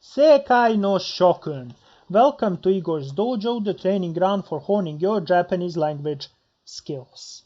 Sekai no Shokun. Welcome to Igor's Dojo, the training ground for honing your Japanese language skills.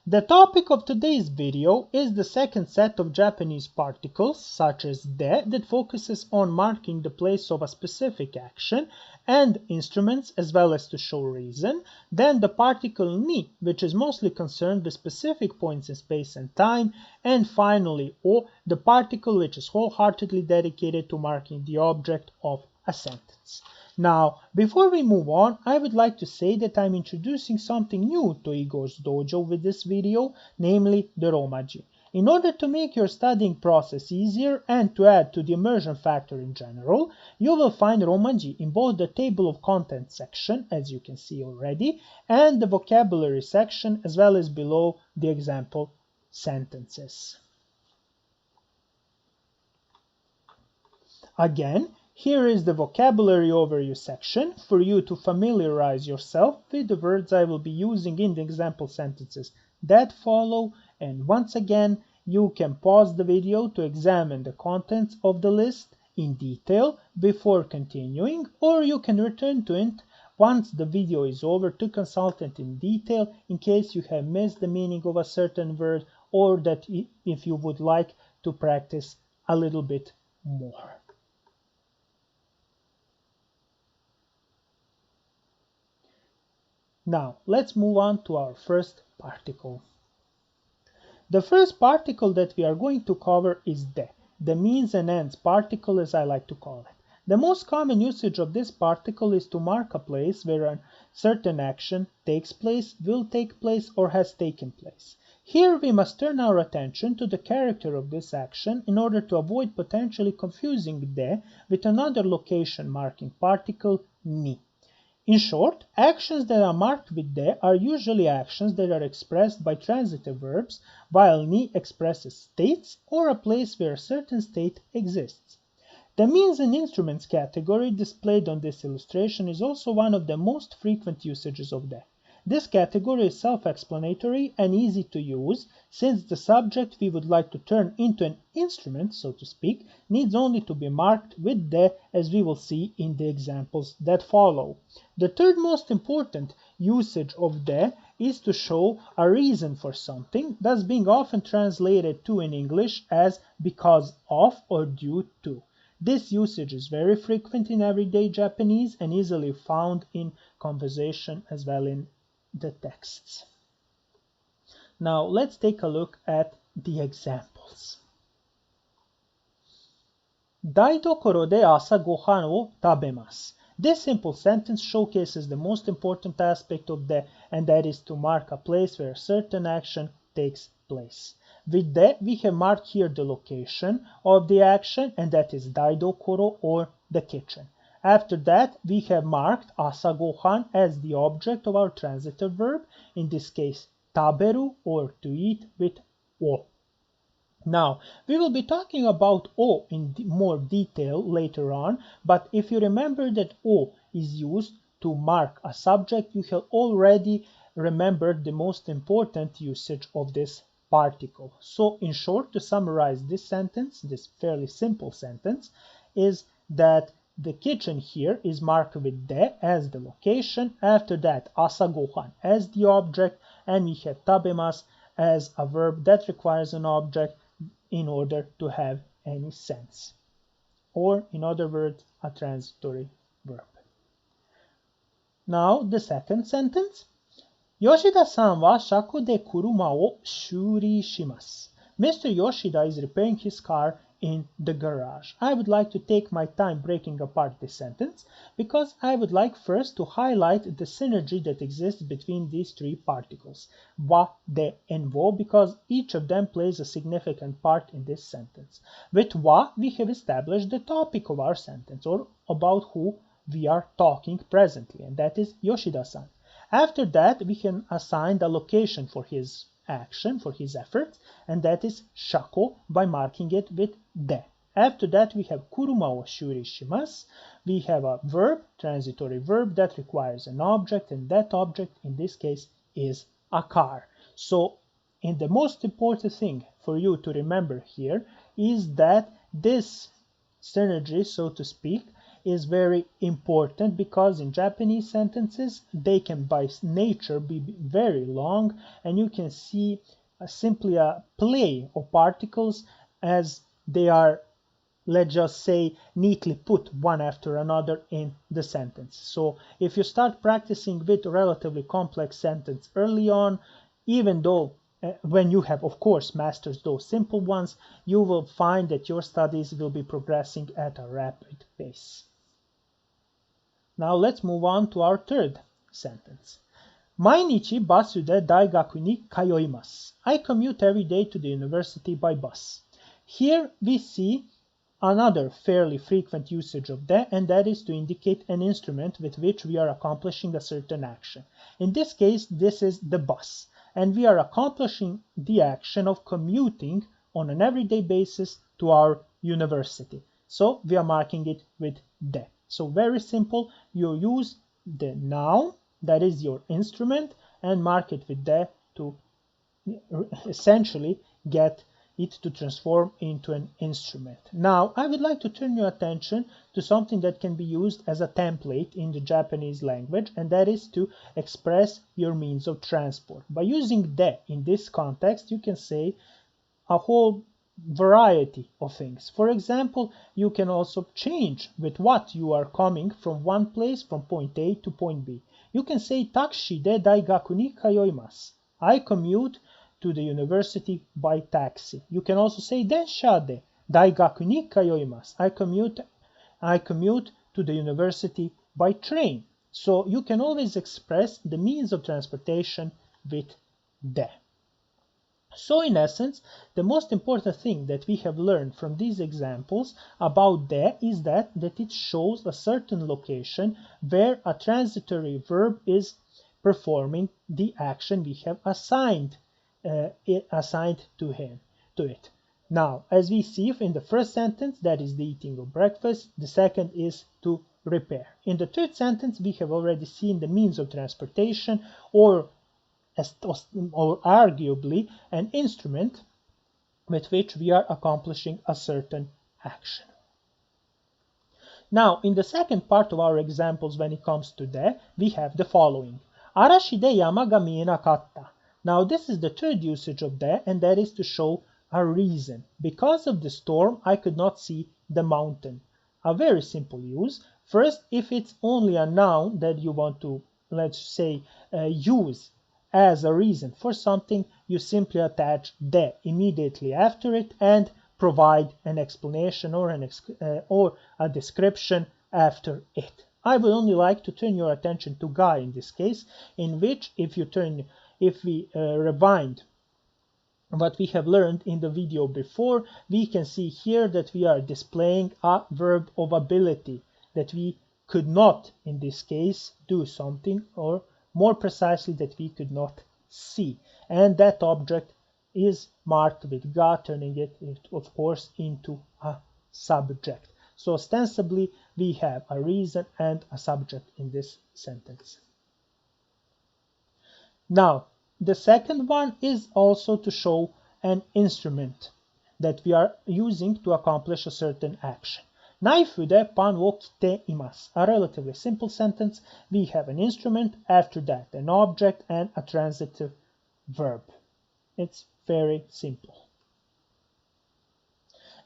The topic of today's video is the second set of Japanese particles, such as de, that focuses on marking the place of a specific action and instruments as well as to show reason. Then the particle ni, which is mostly concerned with specific points in space and time. And finally o, the particle which is wholeheartedly dedicated to marking the object of a sentence. Now, before we move on, I would like to say that I'm introducing something new to Igor's Dojo with this video, namely the romaji. In order to make your studying process easier and to add to the immersion factor in general, you will find romaji in both the table of contents section, as you can see already, and the vocabulary section, as well as below the example sentences. Again, here is the vocabulary overview section for you to familiarize yourself with the words I will be using in the example sentences that follow, and once again you can pause the video to examine the contents of the list in detail before continuing, or you can return to it once the video is over to consult it in detail in case you have missed the meaning of a certain word, or that if you would like to practice a little bit more. Now, let's move on to our first particle. The first particle that we are going to cover is de, the means and ends particle, as I like to call it. The most common usage of this particle is to mark a place where a certain action takes place, will take place, or has taken place. Here we must turn our attention to the character of this action in order to avoid potentially confusing de with another location marking particle ni. In short, actions that are marked with de are usually actions that are expressed by transitive verbs, while ni expresses states or a place where a certain state exists. The means and instruments category displayed on this illustration is also one of the most frequent usages of de. This category is self-explanatory and easy to use, since the subject we would like to turn into an instrument, so to speak, needs only to be marked with de, as we will see in the examples that follow. The third most important usage of de is to show a reason for something, thus being often translated to in English as because of or due to. This usage is very frequent in everyday Japanese and easily found in conversation as well in the texts. Now let's take a look at the examples. 台所で朝ごはんを食べます. This simple sentence showcases the most important aspect of de, and that is to mark a place where a certain action takes place. With de, we have marked here the location of the action, and that is daidokoro, or the kitchen. After that, we have marked asagohan as the object of our transitive verb, in this case taberu, or to eat, with o. Now, we will be talking about o in more detail later on, but if you remember that o is used to mark a subject, you have already remembered the most important usage of this particle. So, in short, to summarize this sentence, this fairly simple sentence, is that the kitchen here is marked with de as the location, after that asagohan as the object, and we have tabemasu as a verb that requires an object in order to have any sense, or in other words, a transitory verb. Now the second sentence. Yoshida-san wa shaku de kuruma o shuri shimasu. Mr. Yoshida is repairing his car in the garage. I would like to take my time breaking apart this sentence because I would like first to highlight the synergy that exists between these three particles, wa, de, and wo, because each of them plays a significant part in this sentence. With wa, we have established the topic of our sentence, or about who we are talking presently, and that is Yoshida-san. After that, we can assign the location for his action, for his effort, and that is shako, by marking it with de. After that, we have kuruma o shuri shimasu. We have a verb, transitory verb, that requires an object, and that object in this case is a car. So, and the most important thing for you to remember here is that this synergy, so to speak, is very important because in Japanese sentences they can by nature be very long, and you can see simply a play of particles as they are, let's just say, neatly put one after another in the sentence. So if you start practicing with relatively complex sentence early on, even though when you have, of course, mastered those simple ones, you will find that your studies will be progressing at a rapid pace. Now let's move on to our third sentence. Mainichi basu de daigaku ni kayoimasu. I commute every day to the university by bus. Here we see another fairly frequent usage of de, and that is to indicate an instrument with which we are accomplishing a certain action. In this case, this is the bus, and we are accomplishing the action of commuting on an everyday basis to our university. So we are marking it with de. So very simple, you use the noun, that is your instrument, and mark it with de to essentially get it to transform into an instrument. Now, I would like to turn your attention to something that can be used as a template in the Japanese language, and that is to express your means of transport. By using de in this context, you can say a whole variety of things. For example, you can also change with what you are coming from one place, from point A to point B. You can say taxi de daigaku ni kayoimasu. I commute to the university by taxi. You can also say densha de daigaku ni kayoimasu. I commute to the university by train. So you can always express the means of transportation with de. So in essence, the most important thing that we have learned from these examples about de is that it shows a certain location where a transitory verb is performing the action we have assigned to it. Now, as we see in the first sentence, that is the eating of breakfast. The second is to repair. In the third sentence, we have already seen the means of transportation, or arguably an instrument with which we are accomplishing a certain action. Now, in the second part of our examples when it comes to de, we have the following. Arashi de yama ga mienakatta. Now, this is the third usage of de, and that is to show a reason. Because of the storm, I could not see the mountain. A very simple use. First, if it's only a noun that you want to, let's say, use as a reason for something, you simply attach de immediately after it and provide an explanation or a description after it. I would only like to turn your attention to ga in this case, in which if we rewind what we have learned in the video before, we can see here that we are displaying a verb of ability, that we could not in this case do something, or more precisely that we could not see, and that object is marked with ga, turning it, of course, into a subject. So ostensibly we have a reason and a subject in this sentence. Now, the second one is also to show an instrument that we are using to accomplish a certain action. Naifu de pan wo kite imasu. A relatively simple sentence. We have an instrument, after that an object, and a transitive verb. It's very simple.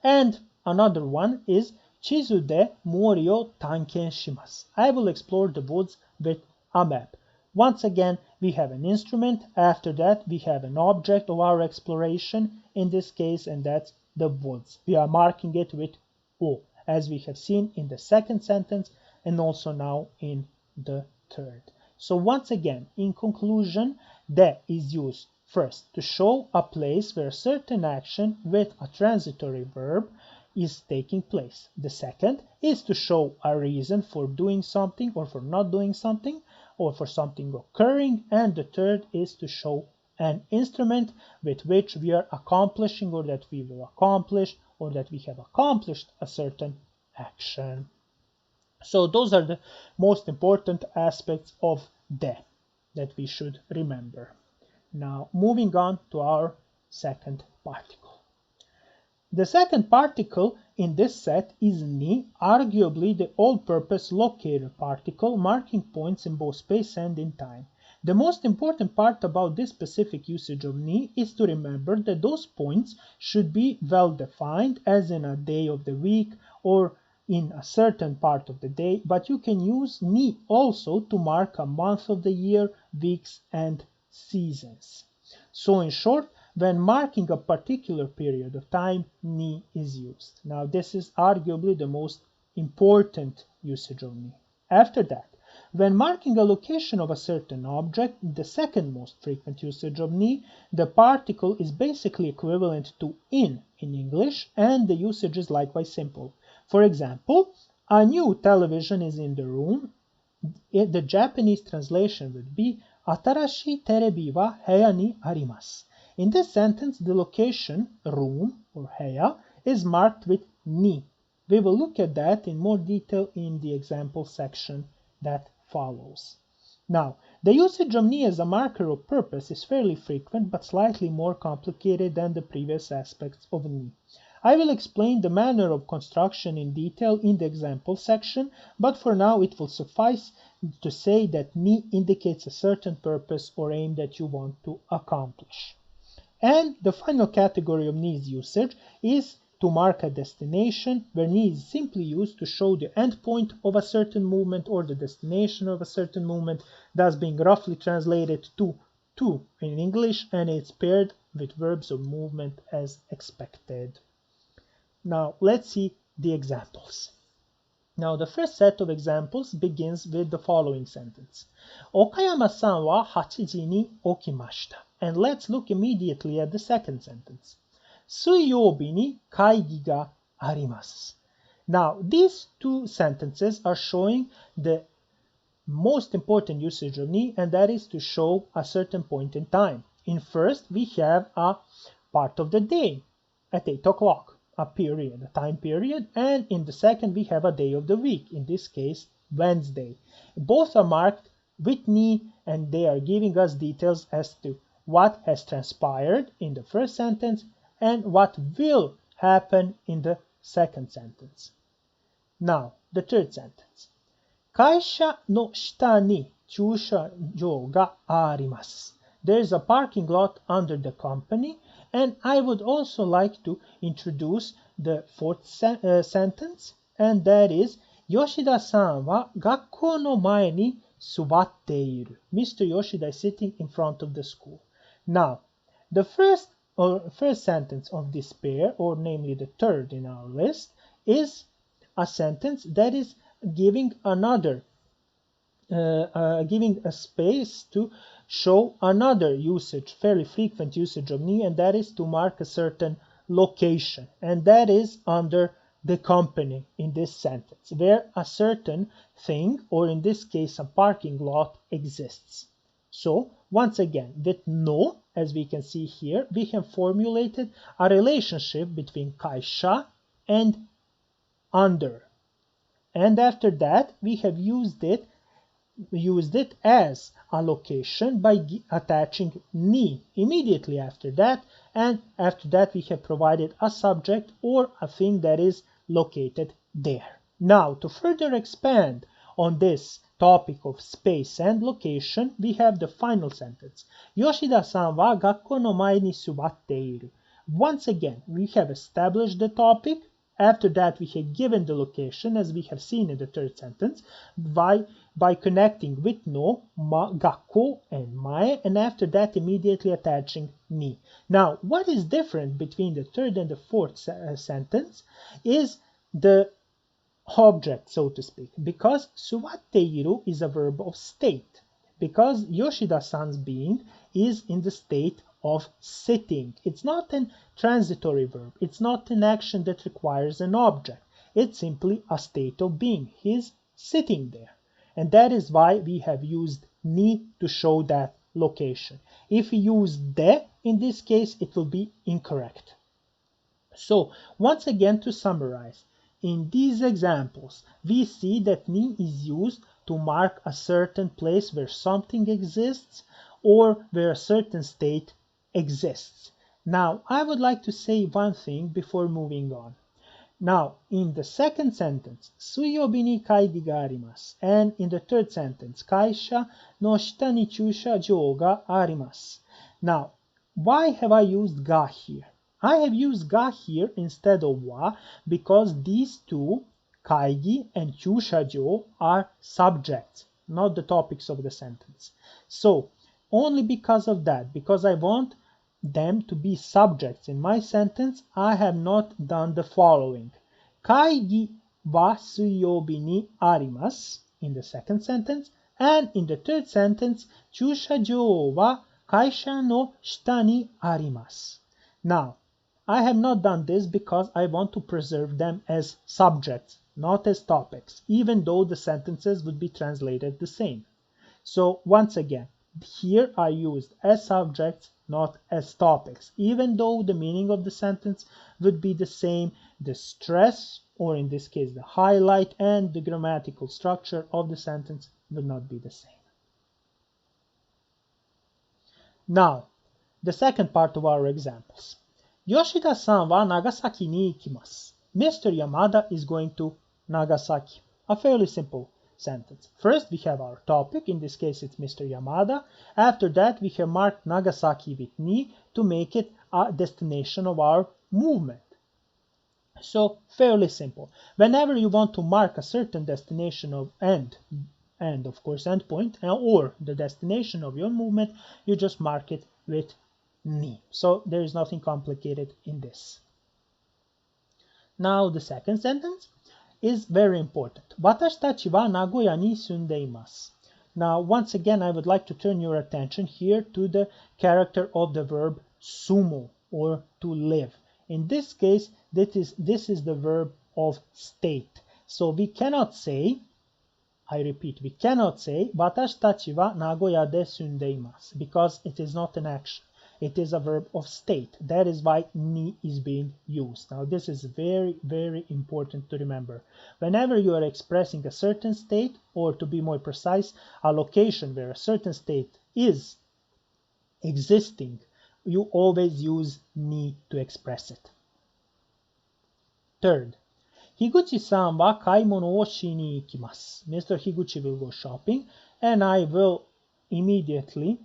And another one is chizu de mori o tanken shimasu. I will explore the woods with a map. Once again, we have an instrument. After that, we have an object of our exploration in this case, and that's the woods. We are marking it with o, as we have seen in the second sentence and also now in the third. So once again, in conclusion, de is used first to show a place where a certain action with a transitory verb is taking place. The second is to show a reason for doing something or for not doing something, or for something occurring, and the third is to show an instrument with which we are accomplishing, or that we will accomplish, or that we have accomplished a certain action. So those are the most important aspects of de that we should remember. Now moving on to our second particle. The second particle in this set is ni, arguably the all-purpose locator particle, marking points in both space and in time. The most important part about this specific usage of ni is to remember that those points should be well defined, as in a day of the week or in a certain part of the day, but you can use ni also to mark a month of the year, weeks, and seasons. So in short, when marking a particular period of time, ni is used. Now this is arguably the most important usage of ni. After that, when marking a location of a certain object, the second most frequent usage of ni, the particle is basically equivalent to in English, and the usage is likewise simple. For example, a new television is in the room. The Japanese translation would be Atarashi terebi wa heya ni arimasu. In this sentence, the location, room or heya, is marked with ni. We will look at that in more detail in the example section that follows. Now, the usage of ni as a marker of purpose is fairly frequent but slightly more complicated than the previous aspects of ni. I will explain the manner of construction in detail in the example section, but for now it will suffice to say that ni indicates a certain purpose or aim that you want to accomplish. And the final category of ni's usage is to mark a destination, where ni is simply used to show the endpoint of a certain movement or the destination of a certain movement, thus being roughly translated to in English, and it's paired with verbs of movement as expected. Now let's see the examples. Now the first set of examples begins with the following sentence. Okayama-san wa 8 ji ni okimashita. And let's look immediately at the second sentence. Suiyoubi ni kaigi ga arimasu. Now these two sentences are showing the most important usage of ni, and that is to show a certain point in time. In first, we have a part of the day at 8 o'clock. A period, a time period, and in the second we have a day of the week, in this case Wednesday. Both are marked with ni, and they are giving us details as to what has transpired in the first sentence and what will happen in the second sentence. Now, the third sentence. Kaisha no shita ni chūshajō ga arimasu. There is a parking lot under the company. And I would also like to introduce the fourth sentence, and that is Yoshida-san wa gakkou no mae ni subatte iru. Mr. Yoshida is sitting in front of the school. Now, the first sentence of this pair, or namely the third in our list, is a sentence that is giving a space to show another usage, fairly frequent usage of ni, and that is to mark a certain location, and that is under the company in this sentence, where a certain thing, or in this case a parking lot, exists. So once again, with no, as we can see here, we have formulated a relationship between kaisha and under, and after that we have used it as a location by attaching ni immediately after that, and after that we have provided a subject or a thing that is located there. Now, to further expand on this topic of space and location, we have the final sentence. Yoshida-san wa gakkou no mae ni subatte iru. Once again, we have established the topic. After that, we have given the location, as we have seen in the third sentence, by connecting with no, gakkou, and mae, and after that immediately attaching ni. Now, what is different between the third and the fourth sentence is the object, so to speak, because subatte iru is a verb of state, because Yoshida-san's being is in the state of sitting. It's not a transitory verb. It's not an action that requires an object. It's simply a state of being. He's sitting there. And that is why we have used ni to show that location. If we use de in this case, it will be incorrect. So once again, to summarize, in these examples, we see that ni is used to mark a certain place where something exists or where a certain state exists. Now, I would like to say one thing before moving on. Now, in the second sentence, suiyobi ni kaigi ga arimasu, and in the third sentence, kaisha no shita ni chusha-jou ga arimasu. Now, why have I used ga here? I have used ga here instead of wa because these two, kaigi and chusha-jou, are subjects, not the topics of the sentence. So, only because of that, because I want them to be subjects in my sentence, I have not done the following. Kaigi wa suiyobi ni arimasu in the second sentence, and in the third sentence, chusha-jou wa kaisha no shita ni arimasu. Now, I have not done this because I want to preserve them as subjects, not as topics, even though the sentences would be translated the same. So, once again, here I used as subjects, not as topics. Even though the meaning of the sentence would be the same, the stress, or in this case the highlight, and the grammatical structure of the sentence would not be the same. Now, the second part of our examples. Yoshida-san wa Nagasaki ni ikimasu. Mr. Yamada is going to Nagasaki. A fairly simple sentence. First, we have our topic. In this case, it's Mr. Yamada. After that, we have marked Nagasaki with ni to make it a destination of our movement. So, fairly simple. Whenever you want to mark a certain destination of end of course endpoint, or the destination of your movement, you just mark it with ni. So, there is nothing complicated in this. Now, the second sentence is very important. Watashi tachi wa Nagoya ni sundeimasu. Now, once again, I would like to turn your attention here to the character of the verb sumo, or to live. In this case, this is the verb of state. So we cannot say, I repeat, we cannot say watashi tachi wa Nagoya de sundeimasu, because it is not an action. It is a verb of state. That is why ni is being used. Now, this is very, very important to remember. Whenever you are expressing a certain state, or to be more precise, a location where a certain state is existing, you always use ni to express it. Third, Higuchi-san wa kaimono wo shi ni ikimasu. Mr. Higuchi will go shopping, and I will immediately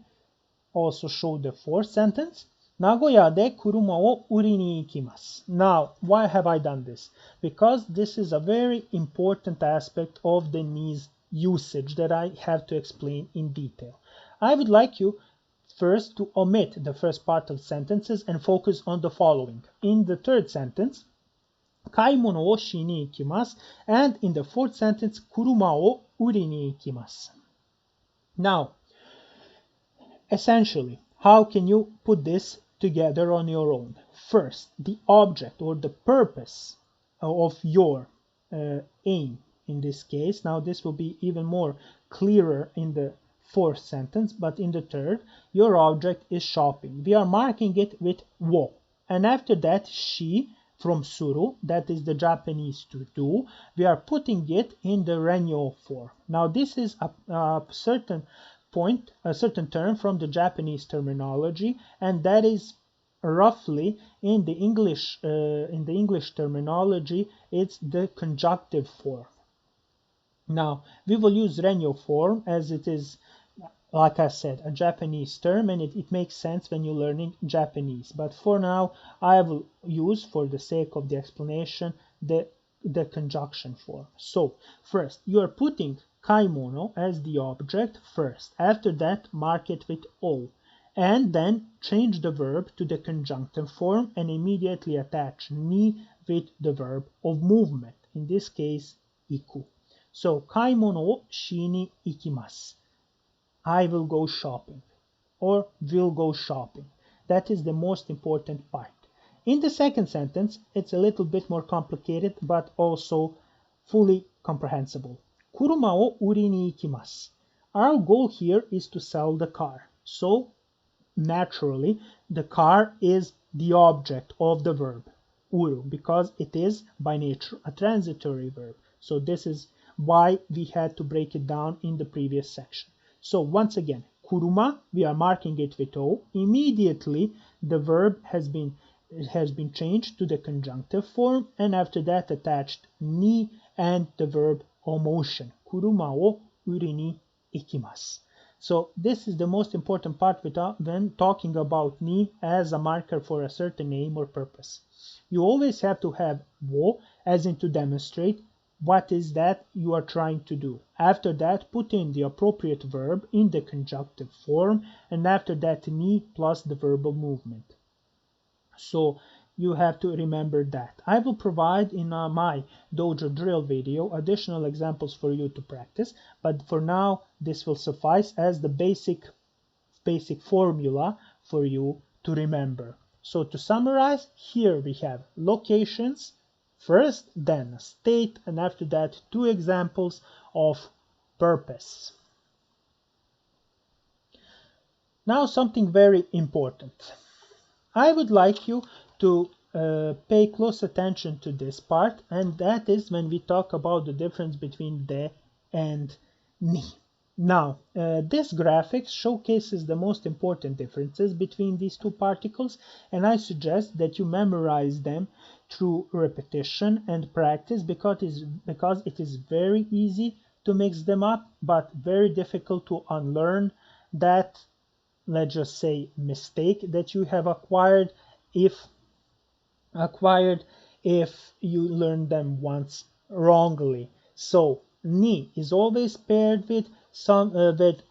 also show the fourth sentence. Nagoya de kuruma wo uri ni ikimasu. Now, why have I done this? Because this is a very important aspect of the ni's usage that I have to explain in detail. I would like you first to omit the first part of sentences and focus on the following. In the third sentence, kaimono wo shi ni ikimasu, and in the fourth sentence, kuruma wo uri ni ikimasu. Now, essentially, how can you put this together on your own? First, the object or the purpose of your aim in this case. Now, this will be even more clearer in the fourth sentence, but in the third, your object is shopping. We are marking it with wo. And after that, shi from suru, that is the Japanese to do, we are putting it in the renyo form. Now, this is a certain term from the Japanese terminology, and that is roughly in the English terminology, it's the conjunctive form. Now, we will use renyo form as it is, like I said, a Japanese term, and it makes sense when you're learning Japanese. But for now, I will use, for the sake of the explanation, the conjunction form. So, first, you are putting kaimono as the object first. After that, mark it with o. And then change the verb to the conjunctive form and immediately attach ni with the verb of movement. In this case, iku. So, kaimono wo shi ni ikimasu. I will go shopping, or will go shopping. That is the most important part. In the second sentence, it's a little bit more complicated, but also fully comprehensible. Kuruma wo uri ni ikimasu. Our goal here is to sell the car. So, naturally, the car is the object of the verb, uru, because it is by nature a transitory verb. So, this is why we had to break it down in the previous section. So, once again, kuruma, we are marking it with O. Immediately, the verb has been changed to the conjunctive form, and after that attached ni and the verb omotion. Kuruma o uri ni ikimasu. So this is the most important part when talking about ni as a marker for a certain aim or purpose. You always have to have wo as in to demonstrate what is that you are trying to do. After that, put in the appropriate verb in the conjunctive form, and after that ni plus the verbal movement. So you have to remember that. I will provide in my Dojo drill video additional examples for you to practice, but for now this will suffice as the basic formula for you to remember. So to summarize, here we have locations first, then a state, and after that 2 examples of purpose. Now something very important. I would like you to pay close attention to this part, and that is when we talk about the difference between de and ni. Now, this graphic showcases the most important differences between these 2 particles, and I suggest that you memorize them through repetition and practice because it is very easy to mix them up, but very difficult to unlearn that, let's just say, mistake that you have acquired if you learn them once wrongly. So ni is always paired with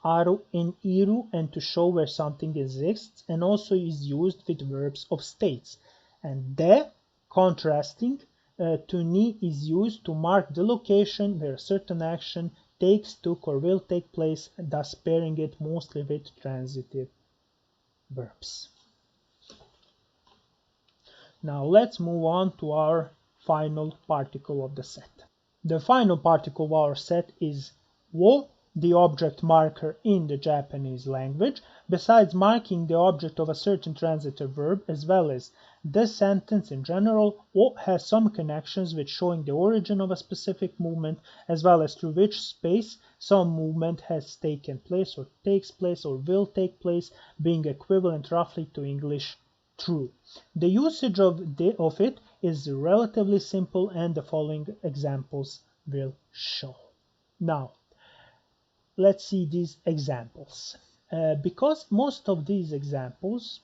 aru and iru, and to show where something exists, and also is used with verbs of states. And de, contrasting to ni, is used to mark the location where a certain action took or will take place, thus pairing it mostly with transitive verbs. Now let's move on to our final particle of the set. The final particle of our set is wo, the object marker in the Japanese language. Besides marking the object of a certain transitive verb as well as the sentence in general, wo has some connections with showing the origin of a specific movement as well as through which space some movement has taken place or takes place or will take place, being equivalent roughly to English true. The usage of it is relatively simple, and the following examples will show. Now, let's see these examples. Because most of these examples,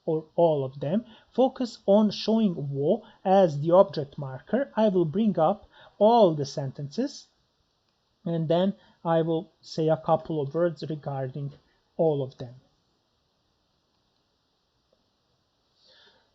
or all of them, focus on showing wo as the object marker, I will bring up all the sentences, and then I will say a couple of words regarding all of them.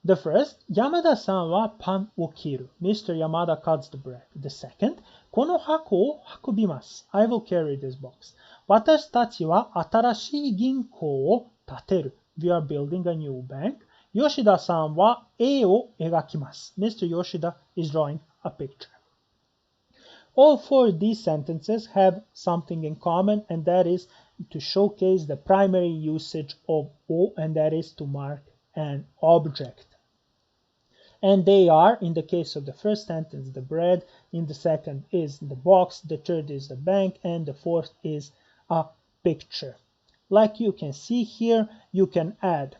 The first, Yamada-san wa pan wo kiru. Mr. Yamada cuts the bread. The second, kono hako wo hakubimasu. I will carry this box. Watashi tachi wa atarashii ginkou wo tateru. We are building a new bank. Yoshida-san wa e wo egakimasu. Mr. Yoshida is drawing a picture. All 4 these sentences have something in common, and that is to showcase the primary usage of wo, and that is to mark an object. And they are, in the case of the first sentence, the bread, in the second is the box, the third is the bank, and the fourth is a picture. Like you can see here, you can add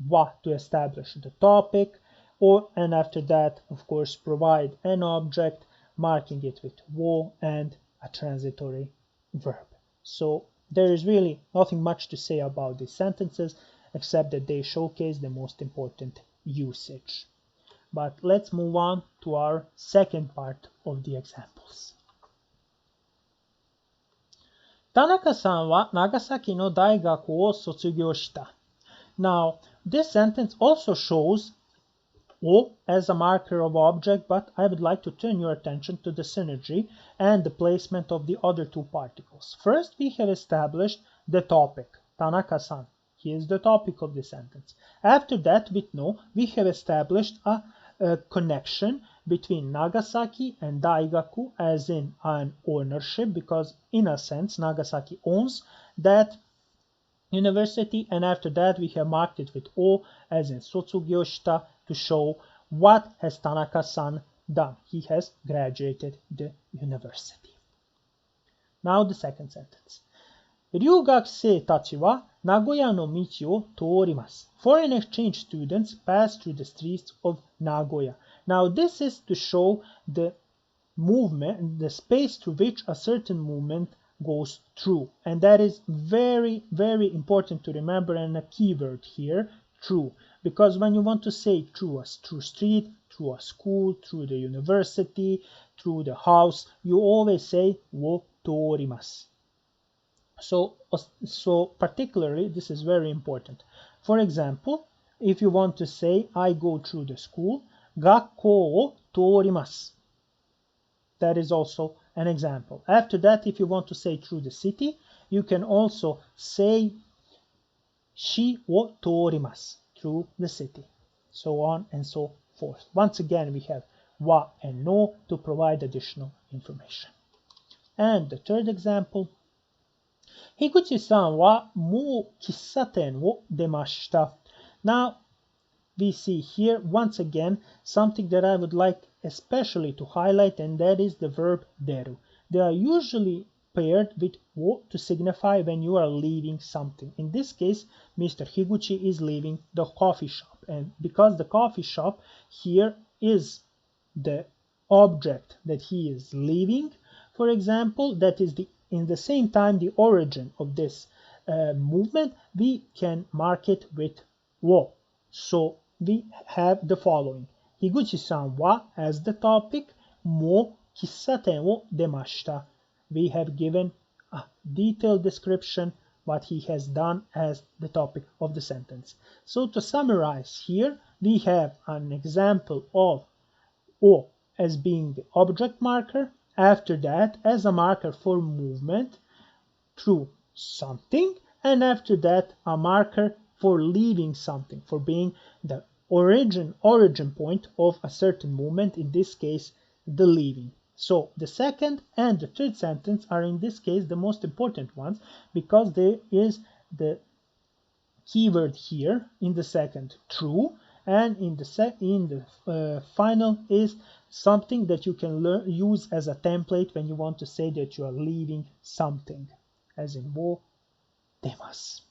wa to establish the topic, and after that, of course, provide an object, marking it with wo and a transitory verb. So there is really nothing much to say about these sentences, except that they showcase the most important usage. But let's move on to our second part of the examples. Tanaka-san wa Nagasaki no daigaku wo sotsugyo shita. Now, this sentence also shows wo as a marker of object, but I would like to turn your attention to the synergy and the placement of the other 2 particles. First, we have established the topic, Tanaka-san. He is the topic of the sentence. After that, with no, we have established a connection between Nagasaki and Daigaku, as in an ownership, because in a sense Nagasaki owns that university, and after that we have marked it with O, as in sotsugyo shita, to show what has Tanaka-san done. He has graduated the university. Now the second sentence. Ryugakusei tachi wa Nagoya no michi o torimasu. Foreign exchange students pass through the streets of Nagoya. Now this is to show the movement, the space through which a certain movement goes through. And that is very, very important to remember, and a keyword here, through. Because when you want to say through a street, through a school, through the university, through the house, you always say wo torimasu. So particularly, this is very important. For example, if you want to say I go through the school, gakkou o torimasu. That is also an example. After that, if you want to say through the city, you can also say shi wo torimasu, through the city, so on and so forth. Once again, we have wa and no to provide additional information. And the third example, Higuchi-san wa mou kissaten wo demashita. Now, we see here once again something that I would like especially to highlight, and that is the verb deru. They are usually paired with wo to signify when you are leaving something. In this case, Mr. Higuchi is leaving the coffee shop, and because the coffee shop here is the object that he is leaving, for example, that is in the same time the origin of this movement, we can mark it with wo. So we have the following: Higuchi-san wa as the topic, mo kissaten wo demashita. We have given a detailed description what he has done as the topic of the sentence. So to summarize here, we have an example of o as being the object marker, after that as a marker for movement through something, and after that a marker for leaving something, for being the origin point of a certain movement, in this case the leaving. So the second and the third sentence are in this case the most important ones, because there is the keyword here in the second, true, and in the final is something that you can use as a template when you want to say that you are leaving something, as in wo demasu.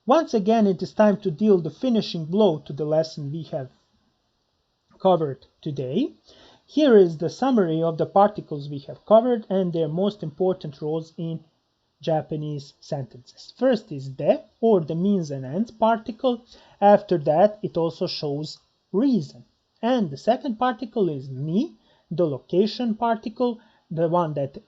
Once again, it is time to deal the finishing blow to the lesson we have covered today. Here is the summary of the particles we have covered and their most important roles in Japanese sentences. First is de, or the means and ends particle. After that, it also shows reason. And the second particle is ni, the location particle, the one that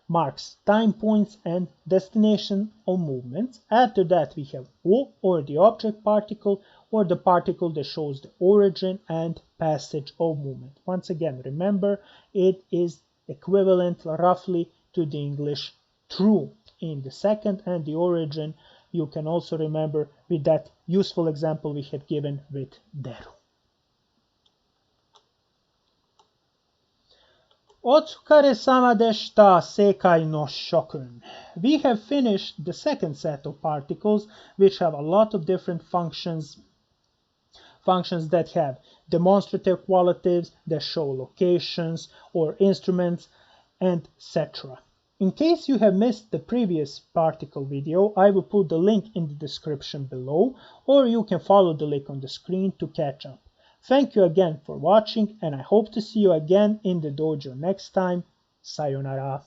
marks time points and destination of movements. After that, we have o, or the object particle, or the particle that shows the origin and passage of movement. Once again, remember, it is equivalent roughly to the English true in the second, and the origin you can also remember with that useful example we have given with deru. Otsukare-sama deshita, seikai no shokun. We have finished the second set of particles, which have a lot of different functions that have demonstrative qualities, that show locations or instruments, and etc. In case you have missed the previous particle video, I will put the link in the description below, or you can follow the link on the screen to catch up. Thank you again for watching, and I hope to see you again in the dojo next time. Sayonara.